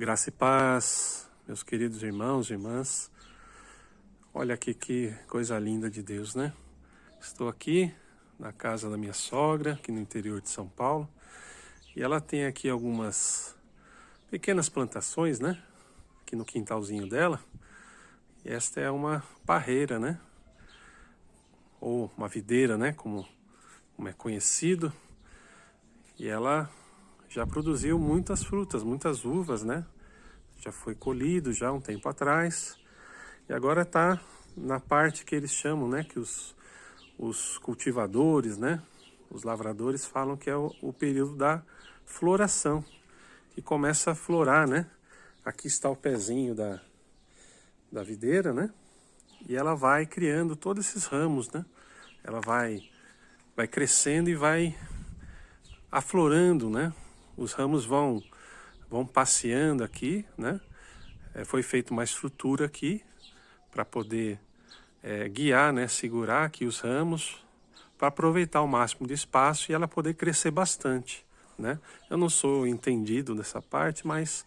Graça e paz, meus queridos irmãos e irmãs. Olha aqui que coisa linda de Deus, né? Estou aqui na casa da minha sogra, aqui no interior de São Paulo, e ela tem aqui algumas pequenas plantações, né? Aqui no quintalzinho dela. E esta é uma parreira, né? Ou uma videira, né? Como é conhecido. E ela já produziu muitas frutas, muitas uvas, né? Já foi colhido já um tempo atrás. E agora está na parte que eles chamam, né? Que os cultivadores, né? Os lavradores falam que é o período da floração. Que começa a florar, né? Aqui está o pezinho da videira, né? E ela vai criando todos esses ramos, né? Ela vai crescendo e vai aflorando, né? Os ramos vão passeando aqui, né? Foi feito uma estrutura aqui para poder guiar, né? Segurar aqui os ramos para aproveitar o máximo de espaço e ela poder crescer bastante, né? Eu não sou entendido dessa parte, mas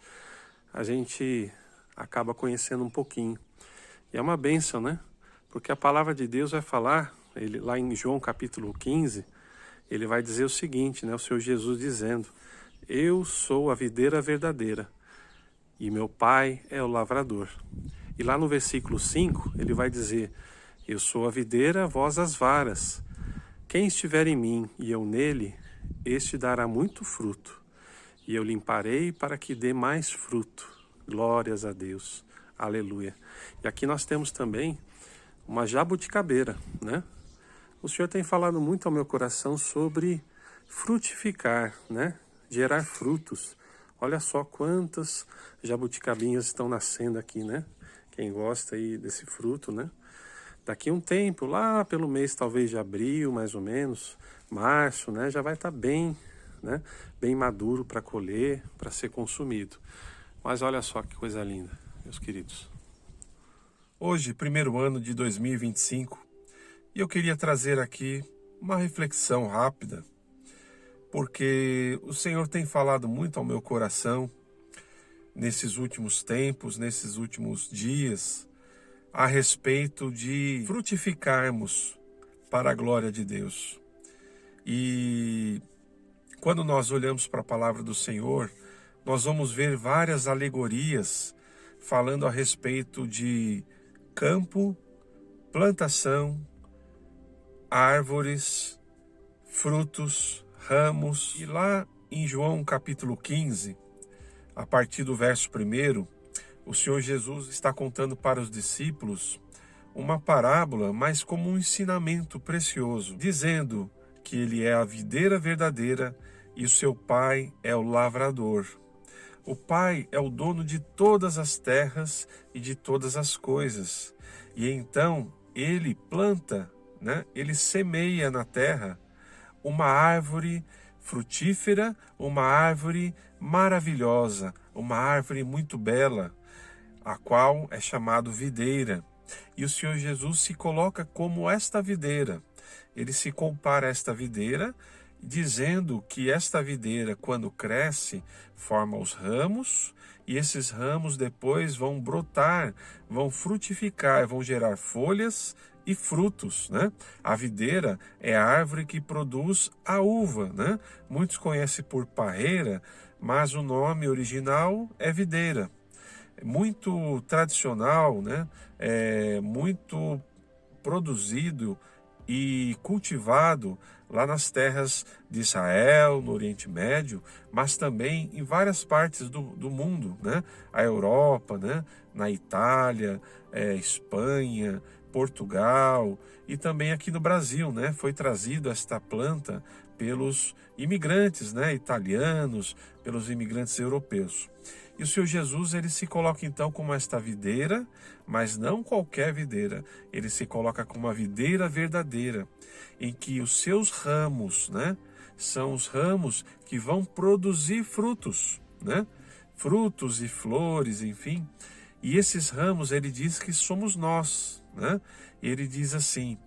a gente acaba conhecendo um pouquinho. E é uma bênção, né? Porque a palavra de Deus vai falar, lá em João capítulo 15, ele vai dizer o seguinte, né? O Senhor Jesus dizendo: eu sou a videira verdadeira e meu pai é o lavrador. E lá no versículo 5, ele vai dizer: eu sou a videira, vós as varas. Quem estiver em mim e eu nele, este dará muito fruto. E eu limparei para que dê mais fruto. Glórias a Deus. Aleluia. E aqui nós temos também uma jabuticabeira, né? O Senhor tem falado muito ao meu coração sobre frutificar, né? Gerar frutos. Olha só quantas jabuticabinhas estão nascendo aqui, né? Quem gosta aí desse fruto, né? Daqui um tempo, lá pelo mês talvez de abril, mais ou menos, março, né? Já vai estar bem, né? Bem maduro para colher, para ser consumido. Mas olha só que coisa linda, meus queridos. Hoje, primeiro ano de 2025, e eu queria trazer aqui uma reflexão rápida, porque o Senhor tem falado muito ao meu coração nesses últimos tempos, nesses últimos dias, a respeito de frutificarmos para a glória de Deus. E quando nós olhamos para a palavra do Senhor, nós vamos ver várias alegorias falando a respeito de campo, plantação, árvores, frutos, ramos. E lá em João capítulo 15, a partir do verso 1, o Senhor Jesus está contando para os discípulos uma parábola, mas como um ensinamento precioso, dizendo que ele é a videira verdadeira e o seu pai é o lavrador. O pai é o dono de todas as terras e de todas as coisas. E então ele planta, né? Ele semeia na terra uma árvore frutífera, uma árvore maravilhosa, uma árvore muito bela, a qual é chamado videira. E o Senhor Jesus se coloca como esta videira. Ele se compara a esta videira, dizendo que esta videira, quando cresce, forma os ramos, e esses ramos depois vão brotar, vão frutificar, vão gerar folhas e frutos, né? A videira é a árvore que produz a uva, né? Muitos conhecem por parreira, mas o nome original é videira. É muito tradicional, né? É muito produzido e cultivado lá nas terras de Israel, no Oriente Médio, mas também em várias partes do mundo, né? A Europa, né? Na Itália, Espanha, Portugal e também aqui no Brasil, né? Foi trazido esta planta pelos imigrantes, né? Italianos, pelos imigrantes europeus. E o Senhor Jesus, ele se coloca então como esta videira, mas não qualquer videira. Ele se coloca como uma videira verdadeira, em que os seus ramos, né, são os ramos que vão produzir frutos, né? Frutos e flores, enfim. E esses ramos, ele diz que somos nós, né? Ele diz assim: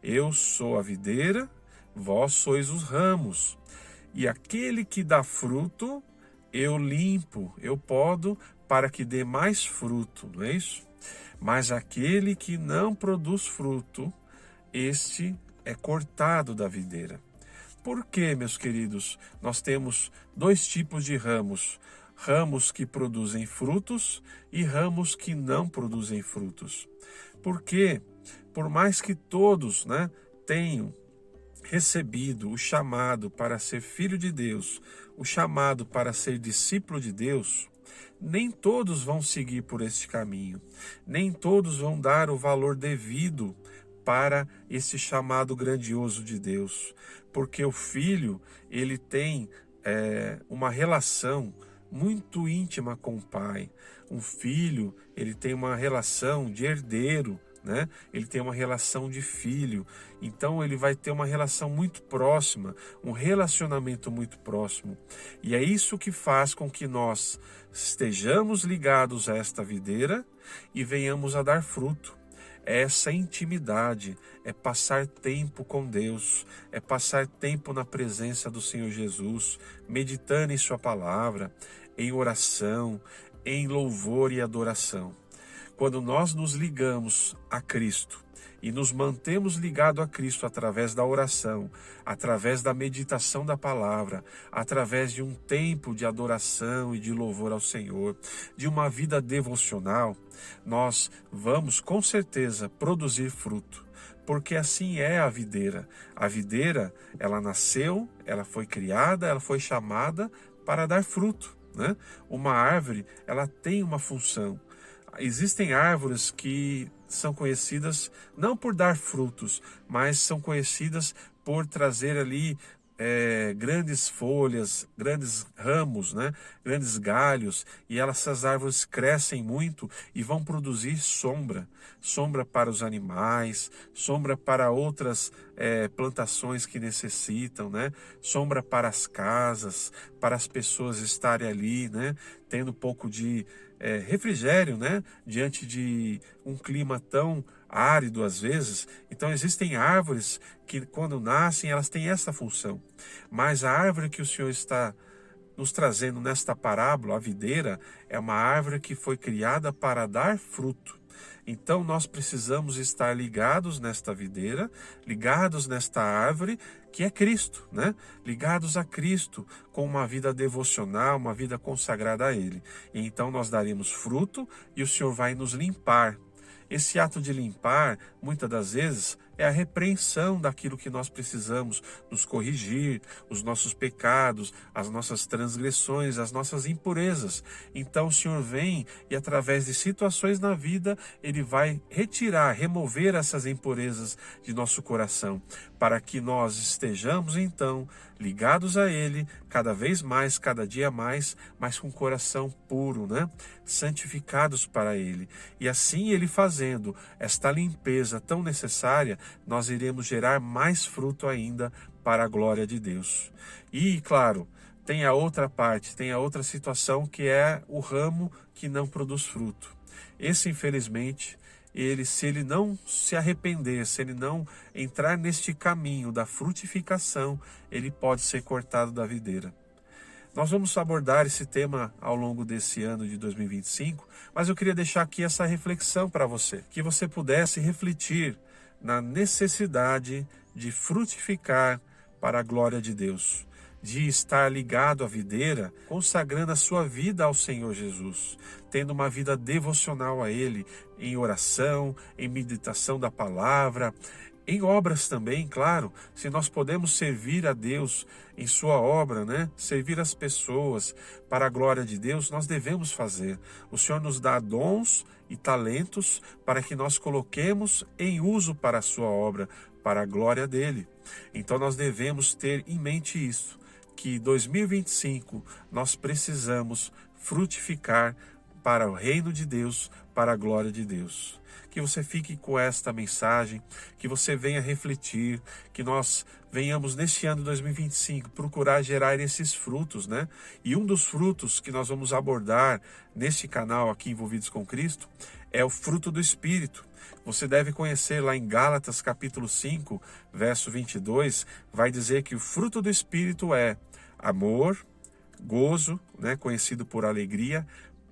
eu sou a videira, vós sois os ramos. E aquele que dá fruto, eu limpo, eu podo para que dê mais fruto, não é isso? Mas aquele que não produz fruto, este é cortado da videira. Por que, meus queridos, nós temos dois tipos de ramos? Ramos que produzem frutos e ramos que não produzem frutos. Porque, por mais que todos, tenham recebido o chamado para ser filho de Deus, o chamado para ser discípulo de Deus, nem todos vão seguir por este caminho, nem todos vão dar o valor devido para esse chamado grandioso de Deus, porque o filho, ele tem uma relação muito íntima com o pai. Um filho, ele tem uma relação de herdeiro, ele tem uma relação de filho, então ele vai ter uma relação muito próxima, um relacionamento muito próximo. E é isso que faz com que nós estejamos ligados a esta videira e venhamos a dar fruto. É essa intimidade, é passar tempo com Deus, é passar tempo na presença do Senhor Jesus, meditando em sua palavra, em oração, em louvor e adoração. Quando nós nos ligamos a Cristo e nos mantemos ligados a Cristo através da oração, através da meditação da palavra, através de um tempo de adoração e de louvor ao Senhor, de uma vida devocional, nós vamos com certeza produzir fruto, porque assim é a videira. A videira, ela nasceu, ela foi criada, ela foi chamada para dar fruto, Uma árvore, ela tem uma função. Existem árvores que são conhecidas não por dar frutos, mas são conhecidas por trazer ali grandes folhas, grandes ramos, grandes galhos, e essas árvores crescem muito e vão produzir sombra para os animais, sombra para outras plantações que necessitam, sombra para as casas, para as pessoas estarem ali, tendo um pouco de refrigério, diante de um clima tão árido às vezes. Então existem árvores que quando nascem elas têm essa função, mas a árvore que o Senhor está nos trazendo nesta parábola, a videira, é uma árvore que foi criada para dar fruto. Então nós precisamos estar ligados nesta videira, ligados nesta árvore que é Cristo, Ligados a Cristo com uma vida devocional, uma vida consagrada a Ele. E então nós daremos fruto e o Senhor vai nos limpar. Esse ato de limpar, muitas das vezes, é a repreensão daquilo que nós precisamos nos corrigir, os nossos pecados, as nossas transgressões, as nossas impurezas. Então o Senhor vem e através de situações na vida, Ele vai retirar, remover essas impurezas de nosso coração, para que nós estejamos então ligados a Ele, cada vez mais, cada dia mais, mas com o coração puro, santificados para Ele. E assim Ele fazendo esta limpeza tão necessária, nós iremos gerar mais fruto ainda para a glória de Deus. E, claro, tem a outra parte, tem a outra situação que é o ramo que não produz fruto. Esse, infelizmente, se ele não se arrepender, se ele não entrar neste caminho da frutificação, ele pode ser cortado da videira. Nós vamos abordar esse tema ao longo desse ano de 2025, mas eu queria deixar aqui essa reflexão para você, que você pudesse refletir na necessidade de frutificar para a glória de Deus, de estar ligado à videira, consagrando a sua vida ao Senhor Jesus, tendo uma vida devocional a Ele, em oração, em meditação da palavra, em obras também, claro. Se nós podemos servir a Deus em sua obra, servir as pessoas para a glória de Deus, nós devemos fazer. O Senhor nos dá dons e talentos para que nós coloquemos em uso para a sua obra, para a glória dele. Então nós devemos ter em mente isso, que 2025 nós precisamos frutificar para o reino de Deus, para a glória de Deus. Que você fique com esta mensagem, que você venha refletir, que nós venhamos neste ano de 2025 procurar gerar esses frutos, E um dos frutos que nós vamos abordar neste canal aqui, Envolvidos com Cristo, é o fruto do Espírito. Você deve conhecer lá em Gálatas capítulo 5, verso 22, vai dizer que o fruto do Espírito é amor, gozo, conhecido por alegria,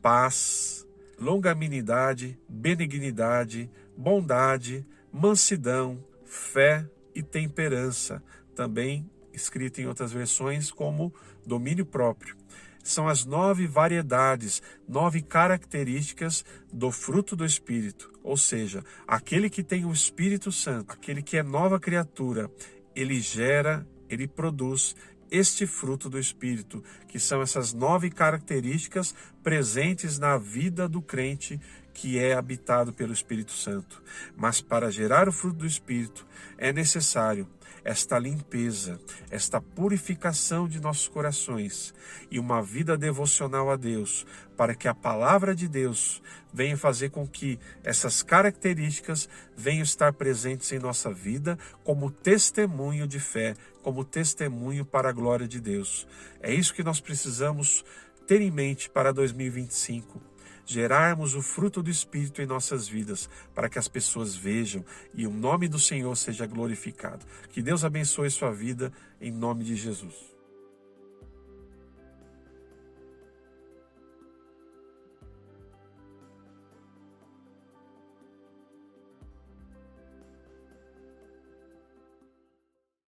paz, longanimidade, benignidade, bondade, mansidão, fé e temperança, também escrito em outras versões como domínio próprio. São as 9 variedades, 9 características do fruto do Espírito. Ou seja, aquele que tem o Espírito Santo, aquele que é nova criatura, ele gera, ele produz este fruto do Espírito, que são essas 9 características presentes na vida do crente que é habitado pelo Espírito Santo. Mas para gerar o fruto do Espírito é necessário esta limpeza, esta purificação de nossos corações e uma vida devocional a Deus, para que a palavra de Deus venha fazer com que essas características venham estar presentes em nossa vida como testemunho de fé, como testemunho para a glória de Deus. É isso que nós precisamos ter em mente para 2025. Gerarmos o fruto do Espírito em nossas vidas, para que as pessoas vejam e o nome do Senhor seja glorificado. Que Deus abençoe sua vida, em nome de Jesus.